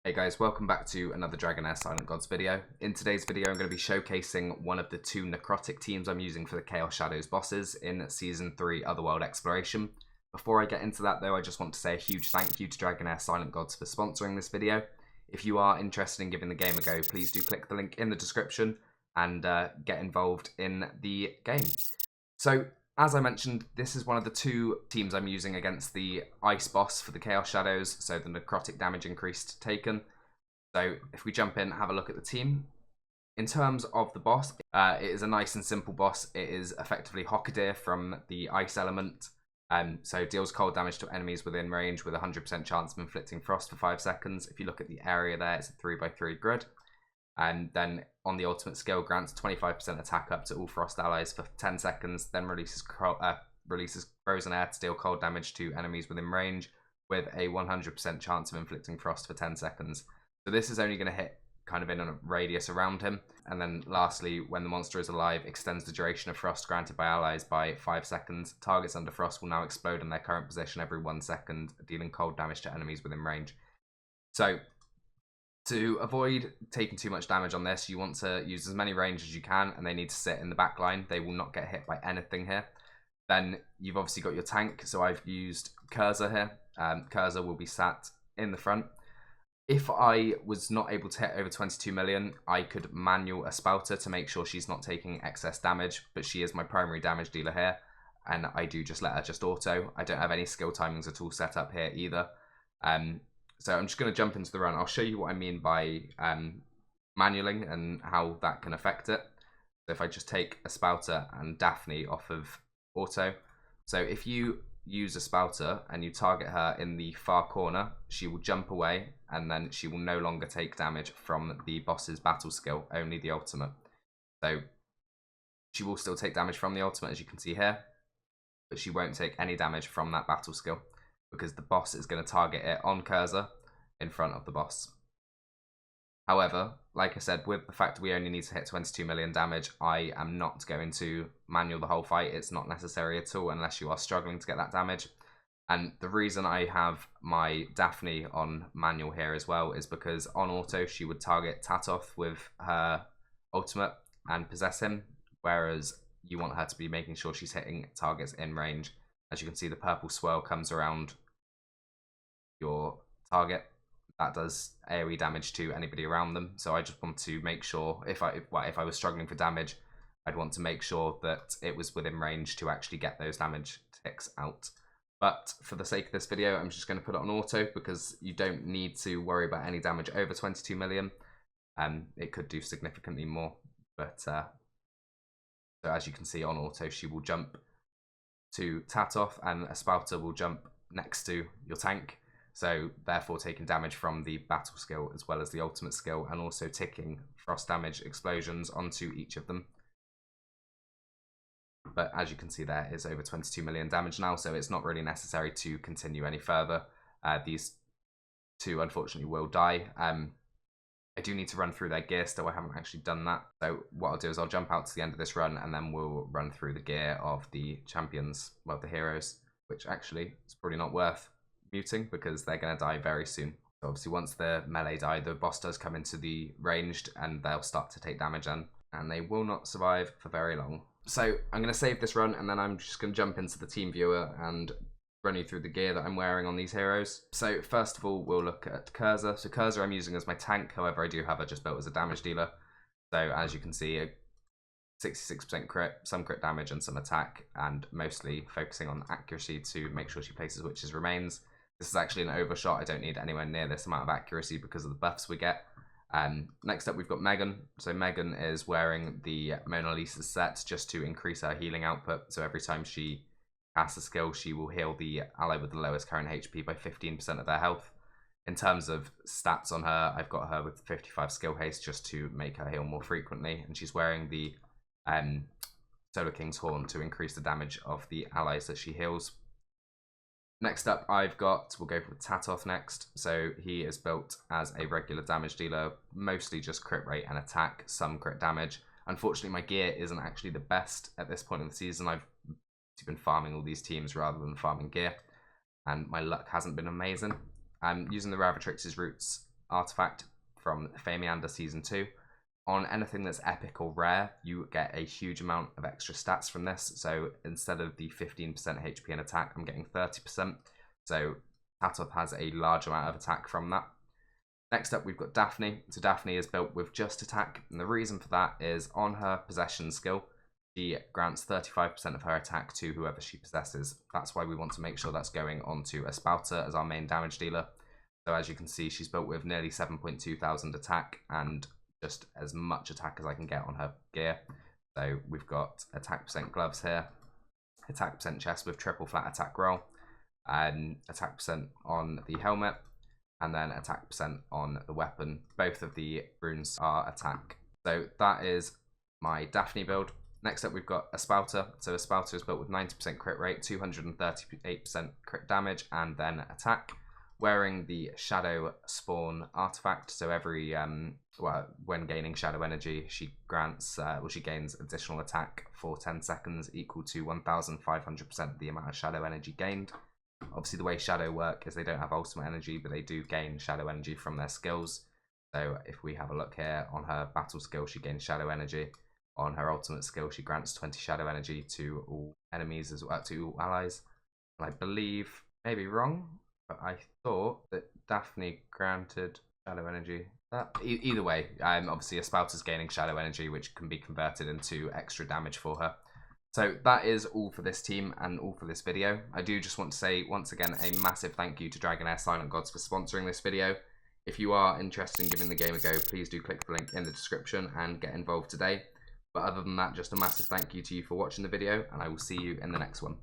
Hey guys, welcome back to another Dragonheir Silent Gods video. In today's video I'm going to be showcasing one of the two necrotic teams I'm using for the Chaos Shadows bosses in Season 3 Otherworld Exploration. Before I get into that though, I just want to say a huge thank you to Dragonheir Silent Gods for sponsoring this video. If you are interested in giving the game a go, please do click the link in the description and get involved in the game. So, as I mentioned, this is one of the two teams I'm using against the Ice boss for the Chaos Shadows, so the necrotic damage increased taken. So if we jump in, have a look at the team. In terms of the boss, it is a nice and simple boss. It is effectively Hockadeer from the Ice element. So deals cold damage to enemies within range with a 100% chance of inflicting frost for 5 seconds. If you look at the area there, it's a 3x3 grid. And then on the ultimate skill, grants 25% attack up to all frost allies for 10 seconds, then releases frozen air to deal cold damage to enemies within range with a 100% chance of inflicting frost for 10 seconds. So this is only going to hit kind of in a radius around him. And then lastly, when the monster is alive, extends the duration of frost granted by allies by 5 seconds. Targets under frost will now explode in their current position every 1 second, dealing cold damage to enemies within range. So to avoid taking too much damage on this, you want to use as many range as you can, and they need to sit in the back line. They will not get hit by anything here. Then you've obviously got your tank, so I've used Cursor here. Cursor will be sat in the front. If I was not able to hit over 22 million, I could manual a Spouter to make sure she's not taking excess damage, but she is my primary damage dealer here, and I do just let her just auto. I don't have any skill timings at all set up here either. So I'm just going to jump into the run. I'll show you what I mean by manualing and how that can affect it. So if I just take a Spouter and Daphne off of auto. So if you use a Spouter and you target her in the far corner, she will jump away and then she will no longer take damage from the boss's battle skill, only the ultimate. So she will still take damage from the ultimate, as you can see here, but she won't take any damage from that battle skill, because the boss is going to target it on Cursor in front of the boss. However, like I said, with the fact we only need to hit 22 million damage, I am not going to manual the whole fight. It's not necessary at all unless you are struggling to get that damage. And the reason I have my Daphne on manual here as well is because on auto she would target Tatoth with her ultimate and possess him, whereas you want her to be making sure she's hitting targets in range. As you can see, the purple swirl comes around your target. That does AoE damage to anybody around them. So I just want to make sure, if I was struggling for damage, I'd want to make sure that it was within range to actually get those damage ticks out. But for the sake of this video, I'm just going to put it on auto, because you don't need to worry about any damage over 22 million. It could do significantly more. But so as you can see on auto, she will jump to Tatoth and a Spouter will jump next to your tank, so therefore taking damage from the battle skill as well as the ultimate skill, and also ticking frost damage explosions onto each of them. But as you can see, there is over 22 million damage now, so it's not really necessary to continue any further. These two unfortunately will die. I do need to run through their gear still. I haven't actually done that. So what I'll do is I'll jump out to the end of this run and then we'll run through the gear of the champions, well, the heroes, which actually is probably not worth muting because they're going to die very soon. So obviously once the melee die, the boss does come into the ranged and they'll start to take damage and they will not survive for very long. So I'm going to save this run and then I'm just going to jump into the team viewer and run you through the gear that I'm wearing on these heroes. So first of all, we'll look at Cursor. So Cursor I'm using as my tank, however I do have her just built as a damage dealer. So as you can see, a 66% crit, some crit damage and some attack, and mostly focusing on accuracy to make sure she places witches remains. This is actually an overshot. I don't need anywhere near this amount of accuracy because of the buffs we get. Next up we've got Megan. So Megan is wearing the Mona Lisa set just to increase her healing output. So every time she casts a skill, she will heal the ally with the lowest current HP by 15% of their health. In terms of stats on her, I've got her with 55 skill haste just to make her heal more frequently, and she's wearing the Solar King's Horn to increase the damage of the allies that she heals. Next up we'll go for Tatoth next. So he is built as a regular damage dealer, mostly just crit rate and attack, some crit damage. Unfortunately my gear isn't actually the best at this point in the season. I've been farming all these teams rather than farming gear, and my luck hasn't been amazing. I'm using the Ravatrix's roots artifact from Famiander Season 2. On anything that's epic or rare, you get a huge amount of extra stats from this. So instead of the 15% HP and attack, I'm getting 30%. So Tatoth has a large amount of attack from that. Next up, we've got Daphne. So Daphne is built with just attack, and the reason for that is on her possession skill, she grants 35% of her attack to whoever she possesses. That's why we want to make sure that's going onto a Spouter as our main damage dealer. So as you can see, she's built with nearly 7.2 thousand attack and just as much attack as I can get on her gear. So we've got attack percent gloves here, attack percent chest with triple flat attack roll, and attack percent on the helmet, and then attack percent on the weapon. Both of the runes are attack. So that is my Daphne build. Next up, we've got a Spouter. So a Spouter is built with 90% crit rate, 238% crit damage, and then attack. Wearing the Shadow Spawn artifact. So every when gaining Shadow Energy, she grants she gains additional attack for 10 seconds, equal to 1,500% the amount of Shadow Energy gained. Obviously, the way Shadow work is they don't have ultimate energy, but they do gain Shadow Energy from their skills. So if we have a look here, on her battle skill, she gains Shadow Energy. On her ultimate skill, she grants 20 Shadow Energy to all enemies as well, to all allies. And I believe, maybe wrong, but I thought that Daphne granted Shadow Energy. Either way, obviously a Spouter's gaining Shadow Energy, which can be converted into extra damage for her. So that is all for this team and all for this video. I do just want to say once again a massive thank you to Dragonheir Silent Gods for sponsoring this video. If you are interested in giving the game a go, please do click the link in the description and get involved today. But other than that, just a massive thank you to you for watching the video, and I will see you in the next one.